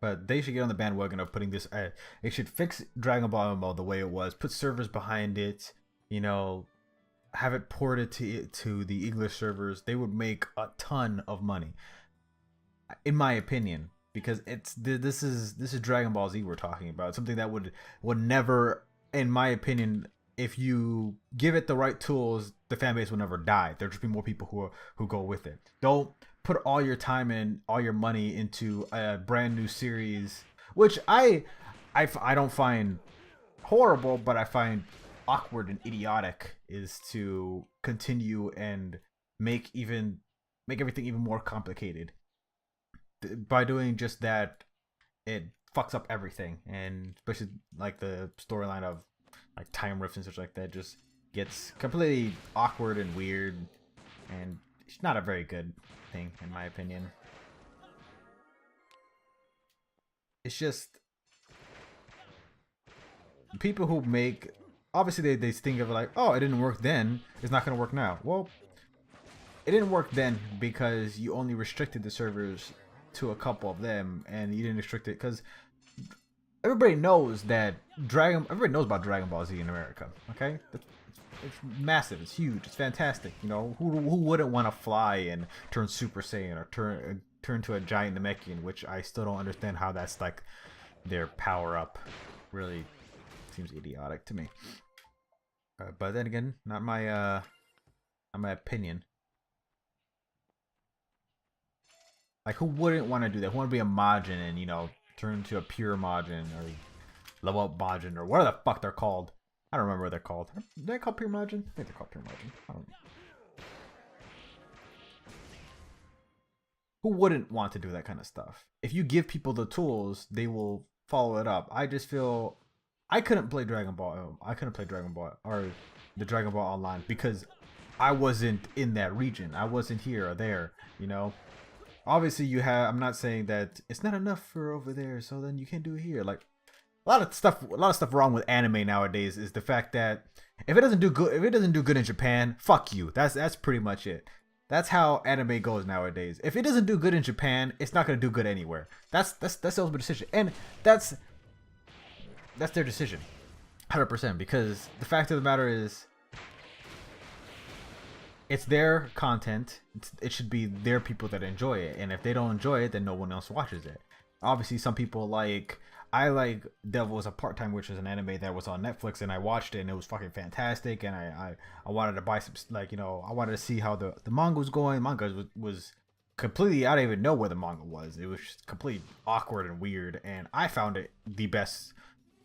But they should get on the bandwagon of putting this. They should fix Dragon Ball MMO the way it was. Put servers behind it. You know, have it ported to the English servers. They would make a ton of money, in my opinion, because this is Dragon Ball Z we're talking about. Something that would never, in my opinion, if you give it the right tools, the fan base will never die. There'll just be more people who go with it. Don't put all your time and all your money into a brand new series, which I don't find horrible, but I find awkward and idiotic, is to continue and make everything even more complicated. By doing just that, it fucks up everything, and especially like the storyline of like time rifts and such like that just gets completely awkward and weird, and it's not a very good thing in my opinion. It's just people who make, obviously they think of it like, oh, it didn't work then, it's not going to work now. Well, it didn't work then because you only restricted the servers to a couple of them, and you didn't restrict it because everybody knows that everybody knows about Dragon Ball Z in America. Okay, it's massive, it's huge, it's fantastic. You know, who wouldn't want to fly and turn Super Saiyan or turn to a giant Namekian, which I still don't understand how that's like their power up. Really seems idiotic to me. But then again, not my opinion. Like, who wouldn't want to do that? Who want to be a Majin and, you know, turn to a pure Majin or level up Majin or whatever the fuck they're called? I don't remember what they're called. Are they called pure Majin? I think they're called pure Majin. I don't know. Who wouldn't want to do that kind of stuff? If you give people the tools, they will follow it up. I just feel I couldn't play Dragon Ball. I couldn't play Dragon Ball or the Dragon Ball Online because I wasn't in that region. I wasn't here or there, you know. Obviously you have, I'm not saying that it's not enough for over there, so then you can't do it here. Like a lot of stuff wrong with anime nowadays is the fact that if it doesn't do good in Japan, fuck you. That's pretty much it. That's how anime goes nowadays. If it doesn't do good in Japan, it's not gonna do good anywhere. That's the ultimate decision, and that's their decision, 100%. Because the fact of the matter is, it's their content. It should be their people that enjoy it, and if they don't enjoy it, then no one else watches it. Obviously, some people like, I like Devil is a Part-Time, which is an anime that was on Netflix, and I watched it, and it was fucking fantastic. And I wanted to buy some, like, you know, I wanted to see how the manga was going. The manga was completely, I didn't even know where the manga was. It was just completely awkward and weird, and I found it the best.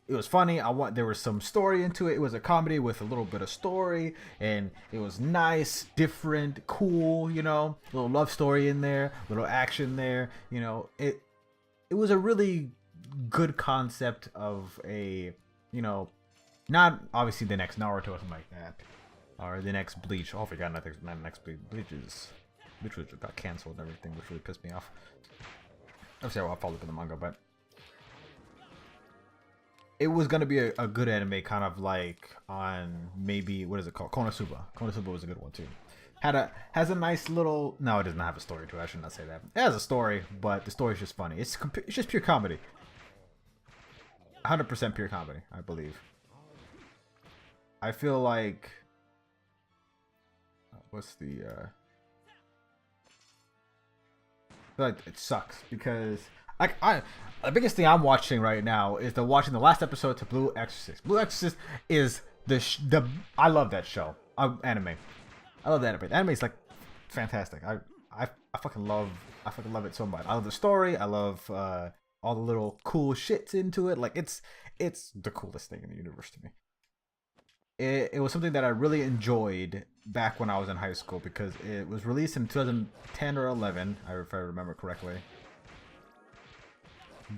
It was funny. There was some story into it. It was a comedy with a little bit of story, and it was nice, different, cool, you know, a little love story in there, a little action there, you know. It was a really good concept of a, you know, not obviously the next Naruto or something like that, or the next Bleach. Oh, I forgot, not the next Bleach. Bleach got canceled and everything, which really pissed me off. Obviously, I'll follow up in the manga, but it was gonna be a good anime, kind of like on, maybe, what is it called? Konosuba. Konosuba was a good one too. Has a nice little, no, it does not have a story to it. I should not say that. It has a story, but the story is just funny. It's just pure comedy. 100% pure comedy, I believe. I feel like, what's the I feel like it sucks because the biggest thing I'm watching right now is watching the last episode to Blue Exorcist. Blue Exorcist is I love that show. Anime. I love the anime. The anime is like fantastic. I fucking love it so much. I love the story. I love all the little cool shits into it. Like it's the coolest thing in the universe to me. It was something that I really enjoyed back when I was in high school because it was released in 2010 or 11, if I remember correctly.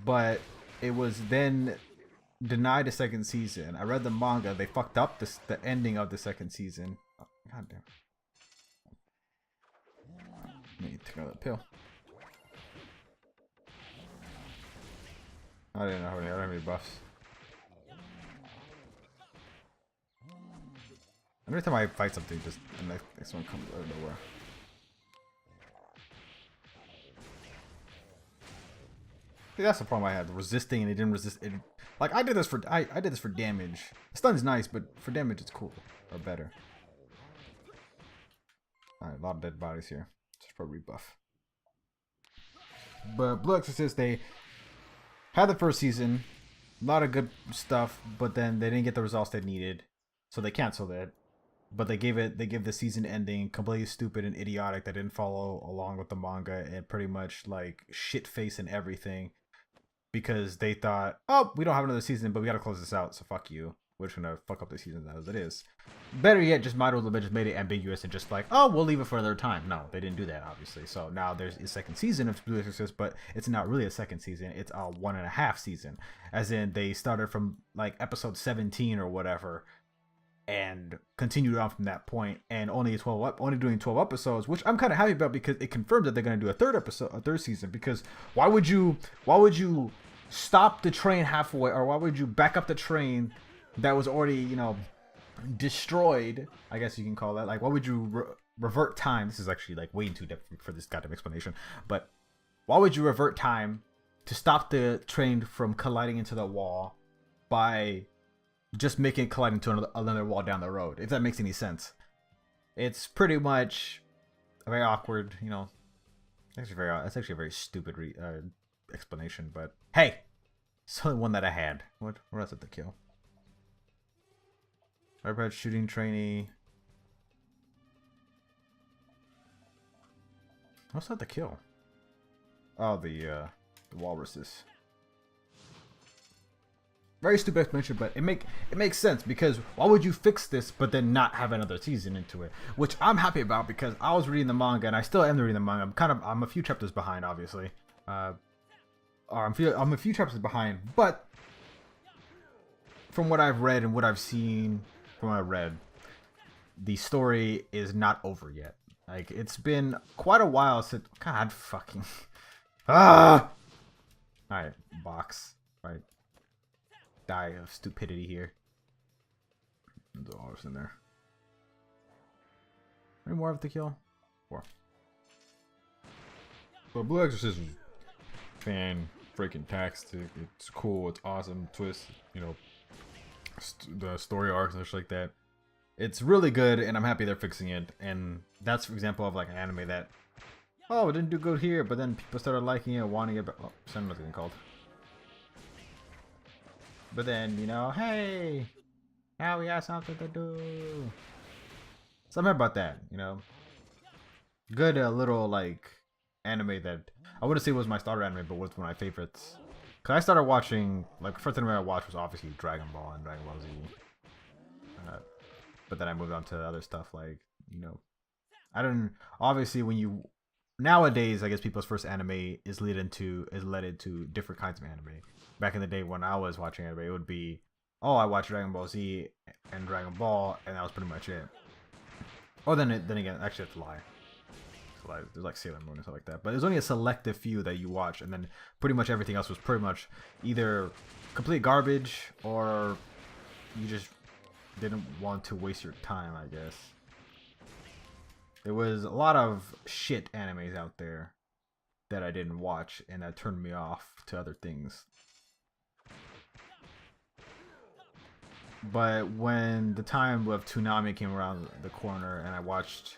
But it was then denied a second season. I read the manga. They fucked up the ending of the second season. Oh, God damn. I need to take another pill. I didn't know how many. I don't have any buffs. Every time I fight something, just the next one comes out of nowhere. That's the problem I had. Resisting and it didn't resist. It, like I did this for I did this for damage. Stun's nice, but for damage it's cool or better. All right, a lot of dead bodies here. Just for rebuff. But Blue Exorcist, they had the first season, a lot of good stuff, but then they didn't get the results they needed, so they canceled it. But they gave the season ending completely stupid and idiotic that didn't follow along with the manga and pretty much like shit face and everything because they thought, oh, we don't have another season, but we gotta close this out, so fuck you. We're just gonna fuck up the season as it is. Better yet, just might as well just made it ambiguous and just like, oh, we'll leave it for another time. No, they didn't do that, obviously. So now there's a second season of Blue Exorcist, but it's not really a second season. It's a 1.5 season. As in, they started from like episode 17 or whatever, and continued on from that point, and only doing 12 episodes, which I'm kind of happy about because it confirms that they're gonna do a third season. Because why would you stop the train halfway, or why would you back up the train that was already, you know, destroyed, I guess you can call that. Like, why would you revert time? This is actually like way too depth for this goddamn explanation. But why would you revert time to stop the train from colliding into the wall by just making it collide into another wall down the road? If that makes any sense. It's pretty much very awkward, you know. It's actually a very stupid explanation, but hey, it's the only one that I had. What else did they kill? Firebrand shooting trainee. What's that to kill? Oh, the walruses. Very stupid explanation, but it makes sense because why would you fix this but then not have another season into it? Which I'm happy about because I was reading the manga and I still am reading the manga. I'm a few chapters behind, obviously. I'm a few chapters behind, but from what I've read and what I've seen from what I read, the story is not over yet. Like, it's been quite a while since... God fucking... Ah! Alright, box. Right. Die of stupidity here. There's all in there. Any more of the kill? 4. But Blue Exorcist is fan freaking tastic. It's cool. It's awesome. Twist, you know, the story arcs and shit like that. It's really good, and I'm happy they're fixing it. And that's, for example, of like an anime that, oh, it didn't do good here, but then people started liking it, wanting it. But oh, Senma's getting called. But then, you know, hey, now we have something to do. Something about that, you know. Good little like anime that I wouldn't say was my starter anime, but was one of my favorites. Cause I started watching, like, the first anime I watched was obviously Dragon Ball and Dragon Ball Z. But then I moved on to other stuff like, you know, obviously when you, nowadays, I guess people's first anime is led into different kinds of anime. Back in the day when I was watching anime, it would be, oh, I watched Dragon Ball Z and Dragon Ball, and that was pretty much it. Oh, then again, actually that's a lie. There's like Sailor Moon and stuff like that, but there's only a selective few that you watch, and then pretty much everything else was pretty much either complete garbage or you just didn't want to waste your time, I guess. There was a lot of shit animes out there that I didn't watch, and that turned me off to other things. But when the time of Toonami came around the corner and I watched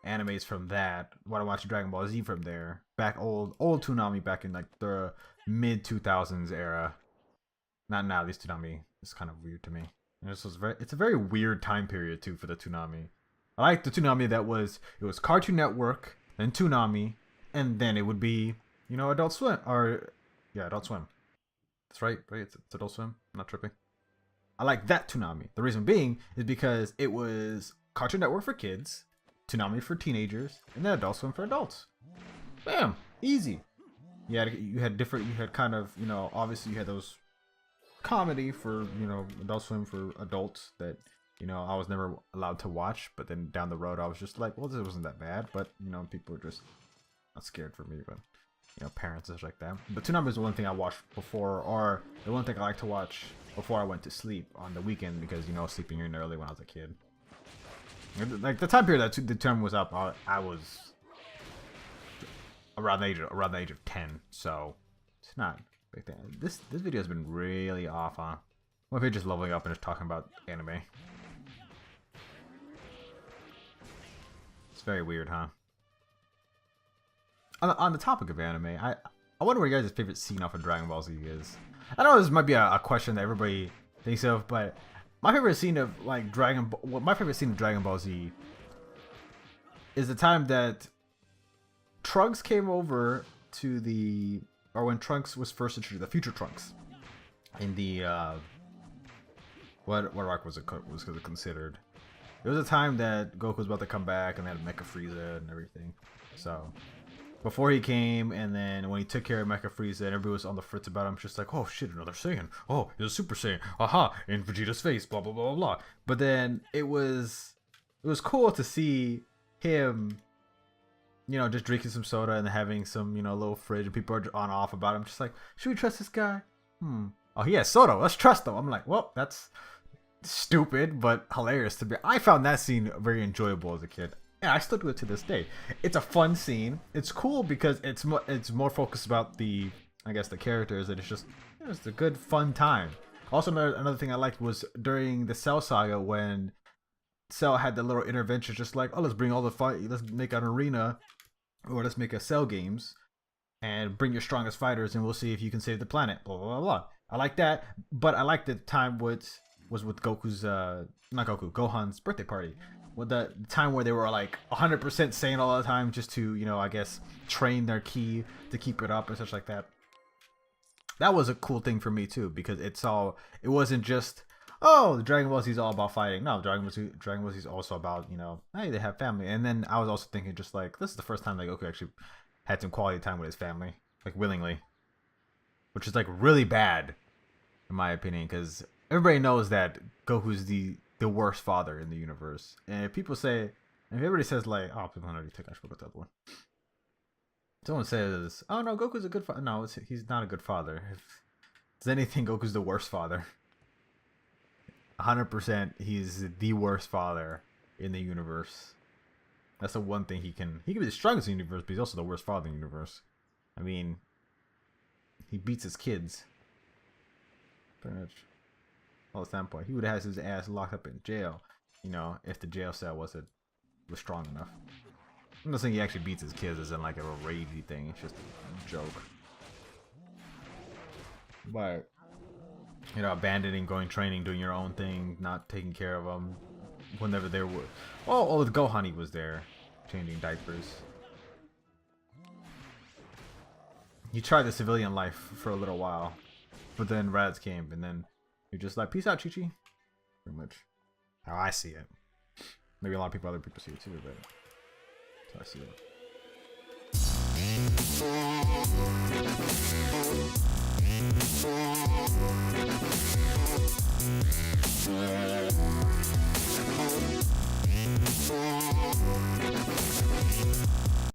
animes from that, when I watched Dragon Ball Z from there, back old Toonami back in like the mid 2000s era. Not now, this Toonami is kind of weird to me. And it's a very weird time period too for the Toonami. I like the Toonami that was Cartoon Network, then Toonami, and then it would be, you know, Adult Swim, or yeah, Adult Swim. That's right, it's Adult Swim. I'm not tripping. I like that Toonami. The reason being is because it was Cartoon Network for kids, Toonami for teenagers, and then Adult Swim for adults. Bam, easy. You had kind of, you know, obviously you had those comedy for, you know, Adult Swim for adults that, you know, I was never allowed to watch, but then down the road I was just like, well, this wasn't that bad, but, you know, people were just not scared for me, but, you know, parents and stuff like that. But Toonami is the one thing I watched before, or the one thing I like to watch before I went to sleep on the weekend, because, you know, sleeping in early when I was a kid. Like the time period that the term was up, I was around the age of 10, so it's not Big thing. This video has been really off, huh? What if you're just leveling up and just talking about anime? It's very weird, huh? On the topic of anime, I wonder what your guys' favorite scene off of Dragon Ball Z is. I know this might be a question that everybody thinks of, but my favorite scene of like my favorite scene of Dragon Ball Z is the time that Trunks came over to when Trunks was first introduced, the future Trunks, in the what arc was it considered? It was a time that Goku was about to come back and they had Mecha Frieza and everything. So before he came, and then when he took care of Mecha Frieza and everybody was on the fritz about him, just like, oh shit, another Saiyan. Oh, he's a Super Saiyan. Aha, in Vegeta's face, blah blah blah blah blah. But then it was cool to see him, you know, just drinking some soda and having some, you know, little fridge, and people are on off about him. Just like, should we trust this guy? Oh, he has soda. Let's trust him. I'm like, well, that's stupid, but hilarious to me. I found that scene very enjoyable as a kid. Yeah, I still do it to this day. It's a fun scene. It's cool because it's more focused about the, I guess, the characters, and it's a good fun time. Also, another thing I liked was during the Cell Saga when Cell had the little intervention, just like, oh, let's bring all the fight, let's make an arena, or let's make a Cell games, and bring your strongest fighters, and we'll see if you can save the planet. Blah blah blah. Blah. I like that, but I like the time was with Goku's not Goku, Gohan's birthday party. With the time where they were like 100% Saiyan all the time, just to, you know, I guess train their ki to keep it up and such like that. That was a cool thing for me too, because it wasn't just, oh, the Dragon Ball Z is all about fighting. No, Dragon Ball Z is also about, you know, hey, they have family. And then I was also thinking, just like, this is the first time that Goku actually had some quality time with his family, like willingly, which is like really bad in my opinion, because everybody knows that Goku's the worst father in the universe. And if everybody says like, oh, people already took, I should go to the other one. Someone says, oh no, Goku's a good father. No, he's not a good father. If it's anything, Goku's the worst father. 100%, he's the worst father in the universe. That's the one thing he can be the strongest in the universe, but he's also the worst father in the universe. I mean, he beats his kids. Pretty much. All the standpoint, he would have had his ass locked up in jail, you know, if the jail cell was strong enough. I'm not saying he actually beats his kids as in like a ragey thing. It's just a joke. But, you know, abandoning, going training, doing your own thing, not taking care of them whenever they were. Oh, with Gohan, he was there, changing diapers. He tried the civilian life for a little while, but then Raditz came, and then you're just like, peace out, Chi-Chi. Pretty much how I see it. Maybe a lot of other people see it too, but that's how I see it.